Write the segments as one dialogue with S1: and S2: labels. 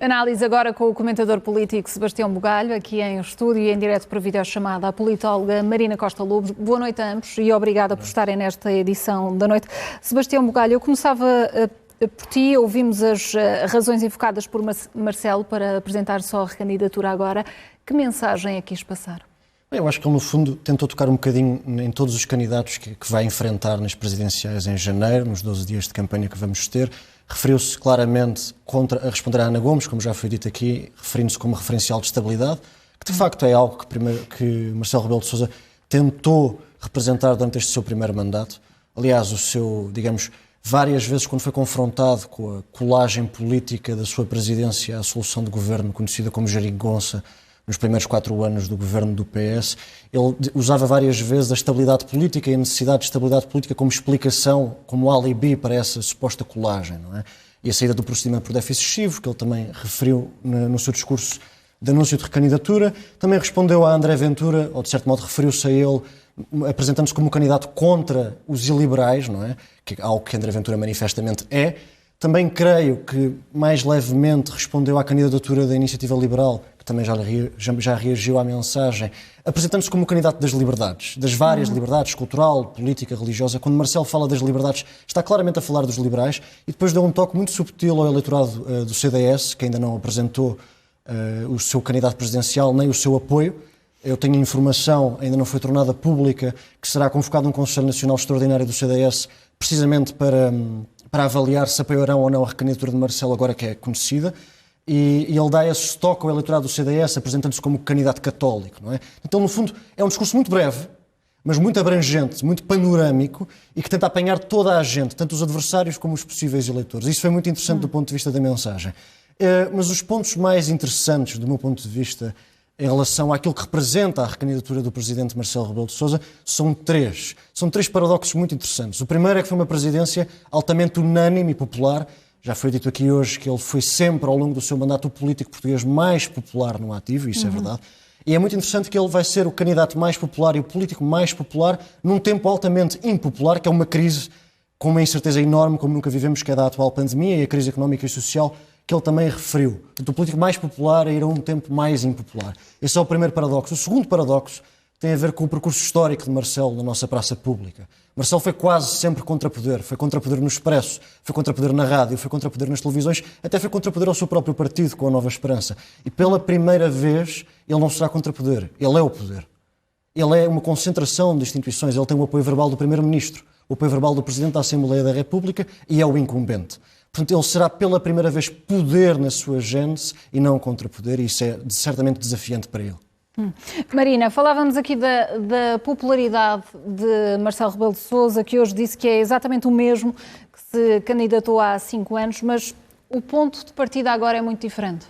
S1: Análise agora com o comentador político Sebastião Bugalho, aqui em estúdio e em direto para videochamada, a politóloga Marina Costa Lobo. Boa noite a ambos e obrigada por estarem nesta edição da noite. Sebastião Bugalho, eu começava por ti, ouvimos as razões invocadas por Marcelo para apresentar só a recandidatura agora. Que mensagem é que quis passar?
S2: Eu acho que ele, no fundo, tentou tocar um bocadinho em todos os candidatos que vai enfrentar nas presidenciais em janeiro, nos 12 dias de campanha que vamos ter. Referiu-se claramente a responder a Ana Gomes, como já foi dito aqui, referindo-se como referencial de estabilidade, que de facto é algo que Marcelo Rebelo de Sousa tentou representar durante este seu primeiro mandato. Aliás, várias vezes quando foi confrontado com a colagem política da sua presidência à solução de governo, conhecida como geringonça, nos primeiros 4 anos do governo do PS, ele usava várias vezes a estabilidade política e a necessidade de estabilidade política como explicação, como alibi para essa suposta colagem, não é? E a saída do procedimento por déficit excessivo, que ele também referiu no seu discurso de anúncio de recandidatura, também respondeu a André Ventura, ou de certo modo referiu-se a ele, apresentando-se como um candidato contra os iliberais, não é? Que é algo que André Ventura manifestamente é. Também creio que mais levemente respondeu à candidatura da Iniciativa Liberal, que também já reagiu à mensagem, apresentando-se como o candidato das liberdades, das várias liberdades, cultural, política, religiosa. Quando Marcelo fala das liberdades, está claramente a falar dos liberais, e depois deu um toque muito subtil ao eleitorado do CDS, que ainda não apresentou o seu candidato presidencial, nem o seu apoio. Eu tenho informação, ainda não foi tornada pública, que será convocado um Conselho Nacional Extraordinário do CDS, precisamente para avaliar se apoiarão ou não a recandidatura de Marcelo, agora que é conhecida, e ele dá esse toque ao eleitorado do CDS, apresentando-se como candidato católico, não é? Então, no fundo, é um discurso muito breve, mas muito abrangente, muito panorâmico, e que tenta apanhar toda a gente, tanto os adversários como os possíveis eleitores. Isso foi muito interessante do ponto de vista da mensagem. Mas os pontos mais interessantes, do meu ponto de vista, em relação àquilo que representa a recandidatura do presidente Marcelo Rebelo de Sousa, são três. São 3 paradoxos muito interessantes. O primeiro é que foi uma presidência altamente unânime e popular. Já foi dito aqui hoje que ele foi sempre, ao longo do seu mandato, o político português mais popular no ativo, isso é verdade. E é muito interessante que ele vai ser o candidato mais popular e o político mais popular num tempo altamente impopular, que é uma crise com uma incerteza enorme, como nunca vivemos, que é da atual pandemia e a crise económica e social, que ele também referiu. Portanto, o político mais popular a ir a um tempo mais impopular. Esse é o primeiro paradoxo. O segundo paradoxo tem a ver com o percurso histórico de Marcelo na nossa praça pública. Marcelo foi quase sempre contra poder. Foi contra poder no Expresso, foi contra poder na rádio, foi contra poder nas televisões, até foi contra poder ao seu próprio partido, com a Nova Esperança. E pela primeira vez, ele não será contra poder. Ele é o poder. Ele é uma concentração de instituições. Ele tem o apoio verbal do Primeiro-Ministro, o apoio verbal do Presidente da Assembleia da República e é o incumbente. Portanto, ele será pela primeira vez poder na sua gênese e não contra-poder, e isso é certamente desafiante para ele.
S1: Marina, falávamos aqui da popularidade de Marcelo Rebelo de Sousa, que hoje disse que é exatamente o mesmo que se candidatou há 5 anos, mas o ponto de partida agora é muito diferente.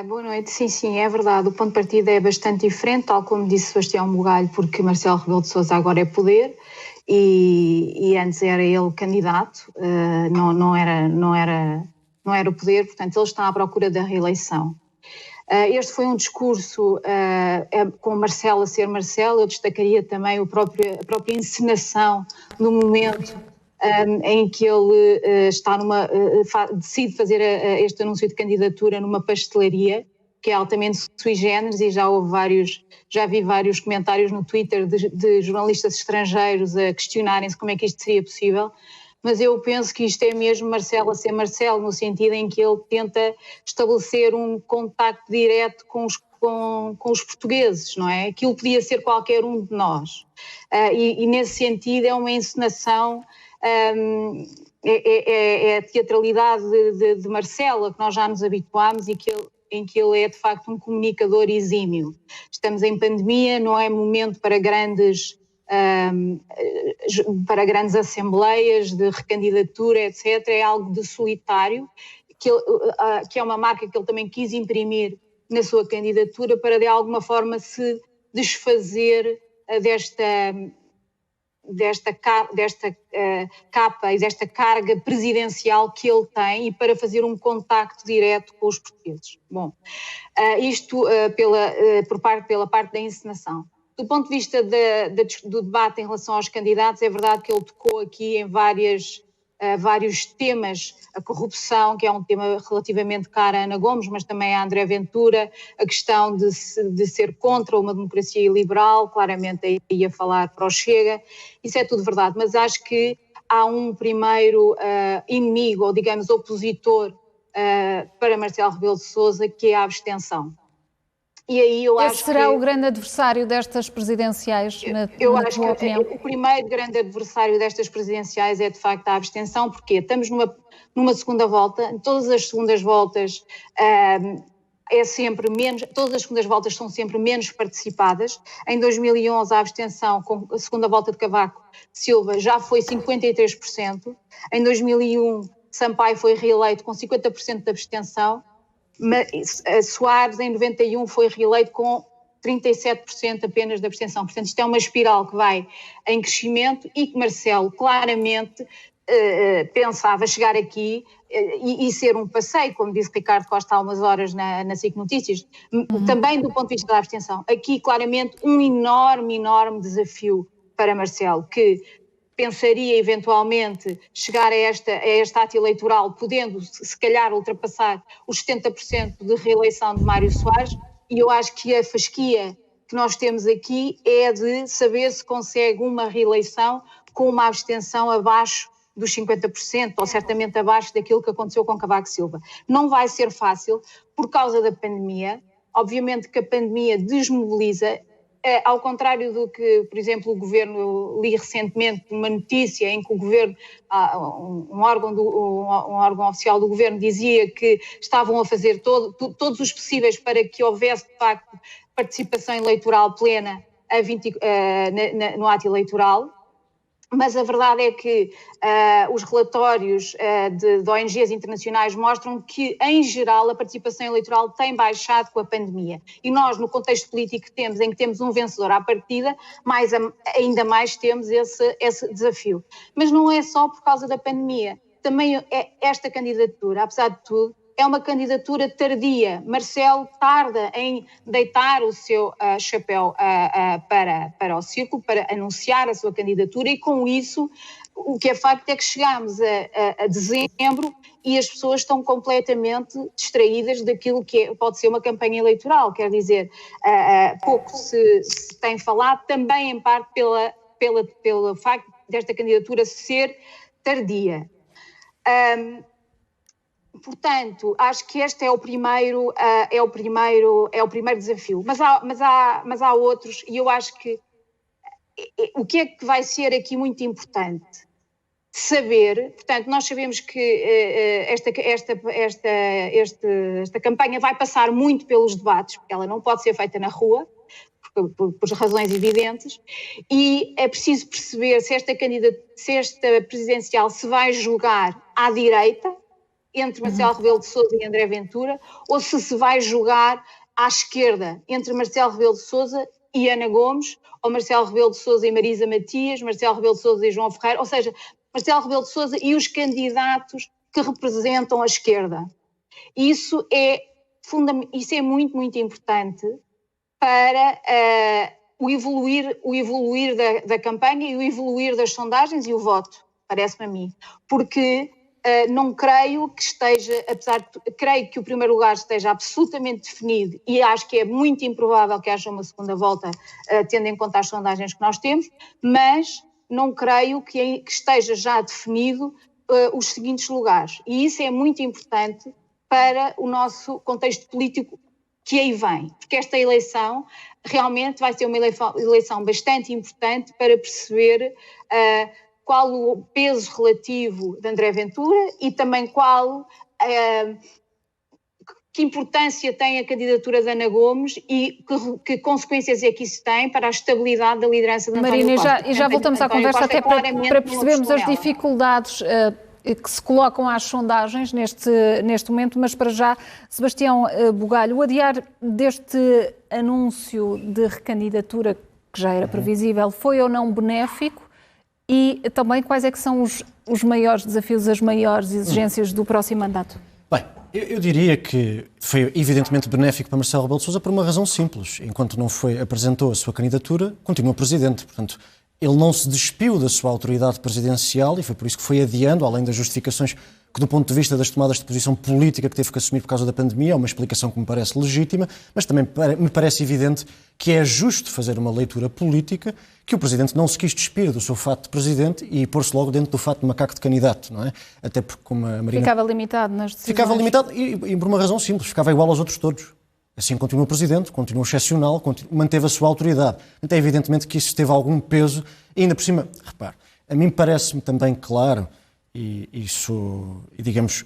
S3: Boa noite. Sim, é verdade. O ponto de partida é bastante diferente, tal como disse Sebastião Bugalho, porque Marcelo Rebelo de Sousa agora é poder e antes era ele candidato, não era o poder, portanto ele está à procura da reeleição. Este foi um discurso com Marcelo a ser Marcelo. Eu destacaria também a própria encenação no momento em que ele decide fazer este anúncio de candidatura numa pastelaria, que é altamente sui generis, e já vi vários comentários no Twitter de jornalistas estrangeiros a questionarem-se como é que isto seria possível. Mas eu penso que isto é mesmo Marcelo a ser Marcelo, no sentido em que ele tenta estabelecer um contacto direto com os portugueses, não é? Aquilo podia ser qualquer um de nós. E nesse sentido é uma encenação, é a teatralidade de Marcelo, a que nós já nos habituámos e em que ele é de facto um comunicador exímio. Estamos em pandemia, não é momento para grandes assembleias de recandidatura, etc. É algo de solitário, que é uma marca que ele também quis imprimir na sua candidatura para de alguma forma se desfazer desta capa e desta carga presidencial que ele tem, e para fazer um contacto direto com os portugueses. Bom, isto pela parte da encenação. Do ponto de vista do debate em relação aos candidatos, é verdade que ele tocou aqui em várias vários temas, a corrupção, que é um tema relativamente caro a Ana Gomes, mas também a André Ventura, a questão de ser contra uma democracia iliberal, claramente aí ia falar para o Chega, isso é tudo verdade, mas acho que há um primeiro inimigo, ou digamos opositor, para Marcelo Rebelo de Sousa, que é a abstenção. E aí eu acho
S1: será o grande adversário destas presidenciais, na tua opinião?
S3: O primeiro grande adversário destas presidenciais é, de facto, a abstenção, porque estamos numa segunda volta, em todas as segundas voltas todas as segundas voltas são sempre menos participadas. Em 2011, a abstenção, com a segunda volta de Cavaco Silva, já foi 53%. Em 2001, Sampaio foi reeleito com 50% de abstenção. Soares, em 91, foi reeleito com 37% apenas de abstenção. Portanto, isto é uma espiral que vai em crescimento e que Marcelo claramente pensava chegar aqui e ser um passeio, como disse Ricardo Costa há umas horas na SIC Notícias, também do ponto de vista da abstenção. Aqui, claramente, um enorme desafio para Marcelo, que pensaria eventualmente chegar a este ato eleitoral, podendo se calhar ultrapassar os 70% de reeleição de Mário Soares, e eu acho que a fasquia que nós temos aqui é de saber se consegue uma reeleição com uma abstenção abaixo dos 50%, ou certamente abaixo daquilo que aconteceu com Cavaco Silva. Não vai ser fácil por causa da pandemia. Obviamente que a pandemia desmobiliza, ao contrário do que, por exemplo, o Governo, li recentemente uma notícia em que o Governo, um órgão oficial do Governo dizia que estavam a fazer todos os possíveis para que houvesse, de facto, participação eleitoral plena no ato eleitoral. Mas a verdade é que os relatórios de ONGs internacionais mostram que, em geral, a participação eleitoral tem baixado com a pandemia. E nós, no contexto político que temos, em que temos um vencedor à partida, ainda mais temos esse desafio. Mas não é só por causa da pandemia. Também esta candidatura, apesar de tudo, é uma candidatura tardia. Marcelo tarda em deitar o seu chapéu para o círculo, para anunciar a sua candidatura, e com isso o que é facto é que chegamos a dezembro e as pessoas estão completamente distraídas daquilo que pode ser uma campanha eleitoral. Quer dizer, pouco se tem falado, também em parte pelo facto desta candidatura ser tardia. Portanto, acho que este é o primeiro desafio. Mas há outros, e eu acho que o que é que vai ser aqui muito importante? Saber, portanto, nós sabemos que esta campanha vai passar muito pelos debates, porque ela não pode ser feita na rua, por razões evidentes, e é preciso perceber se esta presidencial se vai jogar à direita, entre Marcelo Rebelo de Sousa e André Ventura, ou se vai jogar à esquerda, entre Marcelo Rebelo de Sousa e Ana Gomes, ou Marcelo Rebelo de Sousa e Marisa Matias, Marcelo Rebelo de Sousa e João Ferreira, ou seja, Marcelo Rebelo de Sousa e os candidatos que representam a esquerda. Isso é muito, muito importante para o evoluir da campanha e o evoluir das sondagens e o voto, parece-me a mim, porque não creio que creio que o primeiro lugar esteja absolutamente definido, e acho que é muito improvável que haja uma segunda volta, tendo em conta as sondagens que nós temos, mas não creio que esteja já definido os seguintes lugares, e isso é muito importante para o nosso contexto político que aí vem, porque esta eleição realmente vai ser uma eleição bastante importante para perceber qual o peso relativo de André Ventura e também que importância tem a candidatura de Ana Gomes e que consequências é que isso tem para a estabilidade da liderança de António Costa.
S1: Marina, e já voltamos à conversa até para percebermos as dificuldades que se colocam às sondagens neste momento, mas para já, Sebastião Bugalho, o adiar deste anúncio de recandidatura, que já era previsível, foi ou não benéfico? E também quais é que são os maiores desafios, as maiores exigências do próximo mandato?
S2: Bem, eu diria que foi evidentemente benéfico para Marcelo Rebelo de Sousa por uma razão simples. Enquanto não apresentou a sua candidatura, continua presidente. Portanto, ele não se despiu da sua autoridade presidencial e foi por isso que foi adiando, além das justificações que, do ponto de vista das tomadas de posição política que teve que assumir por causa da pandemia, é uma explicação que me parece legítima, mas também me parece evidente que é justo fazer uma leitura política que o Presidente não se quis despir do seu fato de Presidente e pôr-se logo dentro do fato de macaco de candidato, não é? Até porque, como a Marina...
S1: Ficava limitado nas decisões.
S2: Ficava limitado e por uma razão simples, ficava igual aos outros todos. Assim continuou Presidente, continuou excepcional, manteve a sua autoridade. Então, é evidentemente que isso teve algum peso e ainda por cima, repare, a mim parece-me também claro, digamos,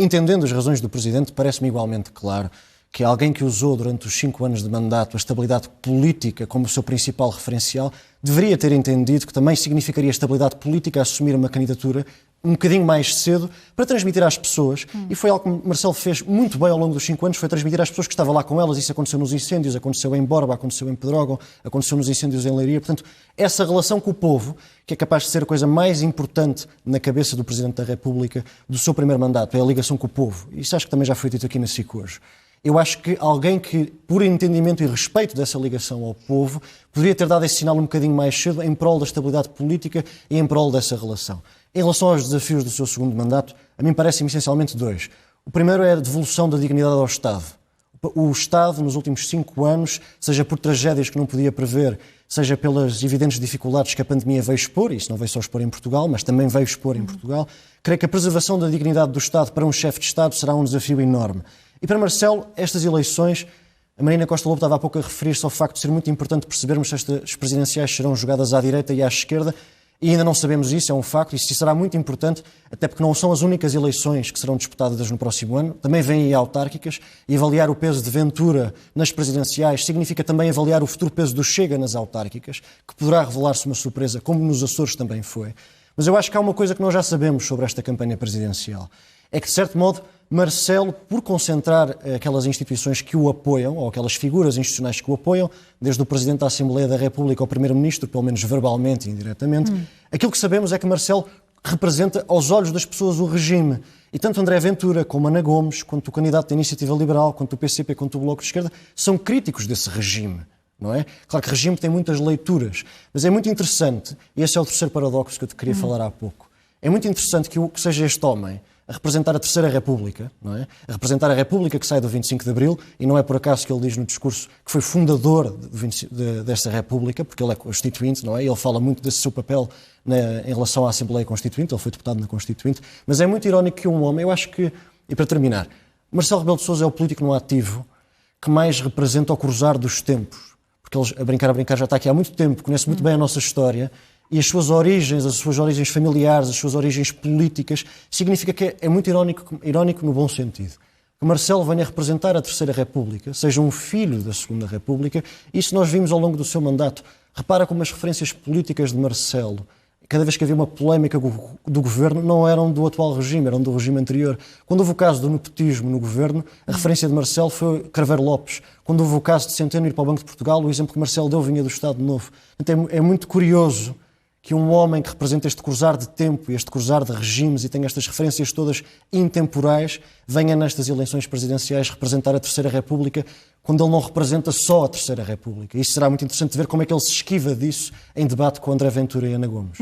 S2: entendendo as razões do Presidente, parece-me igualmente claro que alguém que usou durante os 5 anos de mandato a estabilidade política como o seu principal referencial deveria ter entendido que também significaria estabilidade política assumir uma candidatura um bocadinho mais cedo para transmitir às pessoas, e foi algo que Marcelo fez muito bem ao longo dos 5 anos, foi transmitir às pessoas que estava lá com elas. Isso aconteceu nos incêndios, aconteceu em Borba, aconteceu em Pedrógão, aconteceu nos incêndios em Leiria. Portanto, essa relação com o povo, que é capaz de ser a coisa mais importante na cabeça do Presidente da República do seu primeiro mandato, é a ligação com o povo. Isso acho que também já foi dito aqui na SIC hoje. Eu acho que alguém que, por entendimento e respeito dessa ligação ao povo, poderia ter dado esse sinal um bocadinho mais cedo em prol da estabilidade política e em prol dessa relação. Em relação aos desafios do seu segundo mandato, a mim parecem essencialmente 2. O primeiro é a devolução da dignidade ao Estado. O Estado, nos últimos 5 anos, seja por tragédias que não podia prever, seja pelas evidentes dificuldades que a pandemia veio expor, e isso não veio só expor em Portugal, mas também veio expor em Portugal, creio que a preservação da dignidade do Estado para um chefe de Estado será um desafio enorme. E para Marcelo, estas eleições, a Marina Costa Lobo estava há pouco a referir-se ao facto de ser muito importante percebermos se estas presidenciais serão jogadas à direita e à esquerda, e ainda não sabemos isso, é um facto, e isso será muito importante, até porque não são as únicas eleições que serão disputadas no próximo ano, também vêm aí autárquicas, e avaliar o peso de Ventura nas presidenciais significa também avaliar o futuro peso do Chega nas autárquicas, que poderá revelar-se uma surpresa, como nos Açores também foi. Mas eu acho que há uma coisa que nós já sabemos sobre esta campanha presidencial, é que, de certo modo, Marcelo, por concentrar aquelas instituições que o apoiam, ou aquelas figuras institucionais que o apoiam, desde o Presidente da Assembleia da República ao Primeiro-Ministro, pelo menos verbalmente e indiretamente, aquilo que sabemos é que Marcelo representa, aos olhos das pessoas, o regime. E tanto André Ventura, como Ana Gomes, quanto o candidato da Iniciativa Liberal, quanto o PCP, quanto o Bloco de Esquerda, são críticos desse regime. Não é? Claro que regime tem muitas leituras, mas é muito interessante, e esse é o terceiro paradoxo que eu te queria falar há pouco, é muito interessante que seja este homem a representar a Terceira República, não é? A representar a República que sai do 25 de Abril, e não é por acaso que ele diz no discurso que foi fundador desta República, porque ele é constituinte, não é? Ele fala muito desse seu papel em relação à Assembleia Constituinte, ele foi deputado na Constituinte, mas é muito irónico que um homem, eu acho que, e para terminar, Marcelo Rebelo de Sousa é o político no ativo que mais representa o cruzar dos tempos, porque ele, a brincar, já está aqui há muito tempo, conhece muito bem a nossa história, e as suas origens familiares, as suas origens políticas, significa que é muito irónico no bom sentido. Que Marcelo venha representar a Terceira República, seja um filho da Segunda República, isso nós vimos ao longo do seu mandato. Repara como as referências políticas de Marcelo, cada vez que havia uma polémica do governo, não eram do atual regime, eram do regime anterior. Quando houve o caso do nepotismo no governo, a referência de Marcelo foi Craveiro Lopes. Quando houve o caso de Centeno ir para o Banco de Portugal, o exemplo que Marcelo deu vinha do Estado Novo. Então é muito curioso que um homem que representa este cruzar de tempo e este cruzar de regimes e tem estas referências todas intemporais, venha nestas eleições presidenciais representar a Terceira República, quando ele não representa só a Terceira República. Isso será muito interessante ver como é que ele se esquiva disso em debate com André Ventura e Ana Gomes.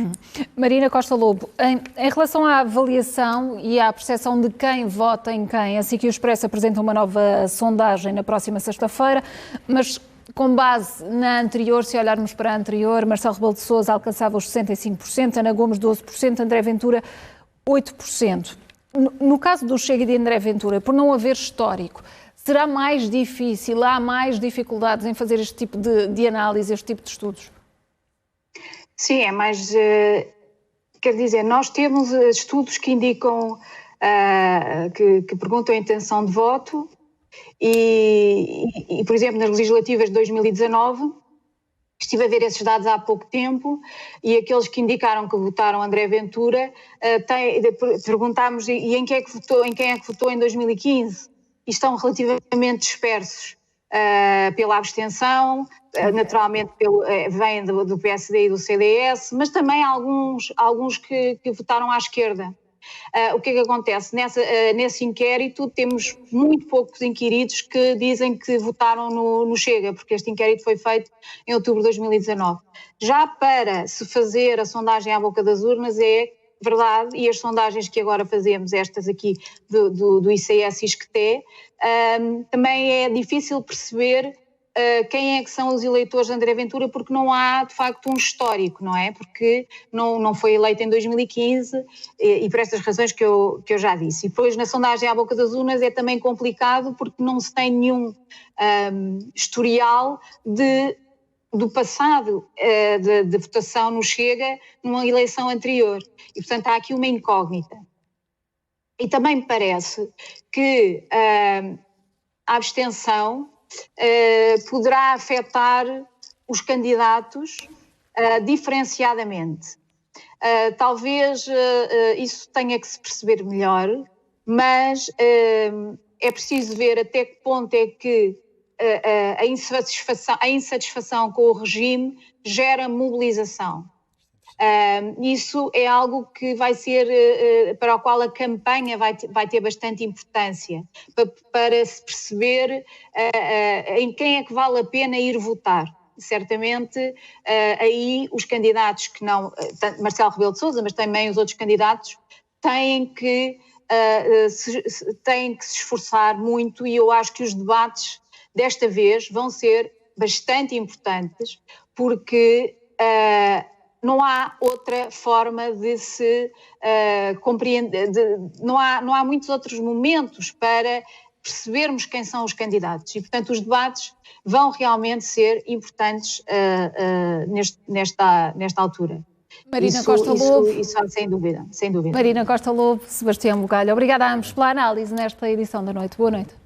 S1: Marina Costa Lobo, em relação à avaliação e à percepção de quem vota em quem, assim que o Expresso apresenta uma nova sondagem na próxima sexta-feira, mas com base na anterior, se olharmos para a anterior, Marcelo Rebelo de Sousa alcançava os 65%, Ana Gomes 12%, André Ventura 8%. No caso do Chega e de André Ventura, por não haver histórico, será mais difícil, há mais dificuldades em fazer este tipo de análise, este tipo de estudos?
S3: Sim, é mais... quer dizer, nós temos estudos que indicam, que perguntam a intenção de voto, e, por exemplo, nas legislativas de 2019, estive a ver esses dados há pouco tempo, e aqueles que indicaram que votaram André Ventura, perguntámos em quem é que votou em 2015, e estão relativamente dispersos pela abstenção, naturalmente vêm do PSD e do CDS, mas também alguns que votaram à esquerda. O que é que acontece? Nesse inquérito temos muito poucos inquiridos que dizem que votaram no Chega, porque este inquérito foi feito em outubro de 2019. Já para se fazer a sondagem à boca das urnas é verdade, e as sondagens que agora fazemos, estas aqui do ICS e ISCTE, também é difícil perceber quem é que são os eleitores de André Ventura, porque não há, de facto, um histórico, não é? Porque não foi eleito em 2015 e por estas razões que eu já disse. E depois, na sondagem à boca das urnas, é também complicado porque não se tem nenhum historial do passado de votação no Chega numa eleição anterior. E, portanto, há aqui uma incógnita. E também me parece que a abstenção poderá afetar os candidatos diferenciadamente. Talvez isso tenha que se perceber melhor, mas é preciso ver até que ponto é que a insatisfação com o regime gera mobilização. Isso é algo que vai ser, para o qual a campanha vai ter bastante importância, para se perceber em quem é que vale a pena ir votar. Certamente, aí os candidatos que não, Marcelo Rebelo de Sousa, mas também os outros candidatos, têm que se esforçar muito, e eu acho que os debates desta vez vão ser bastante importantes, porque não há outra forma de se compreender, não há muitos outros momentos para percebermos quem são os candidatos e, portanto, os debates vão realmente ser importantes nesta altura.
S1: Marina Costa Lobo.
S3: Isso sem dúvida, sem dúvida.
S1: Marina Costa Lobo, Sebastião Bugalho, obrigada a ambos pela análise nesta edição da noite. Boa noite.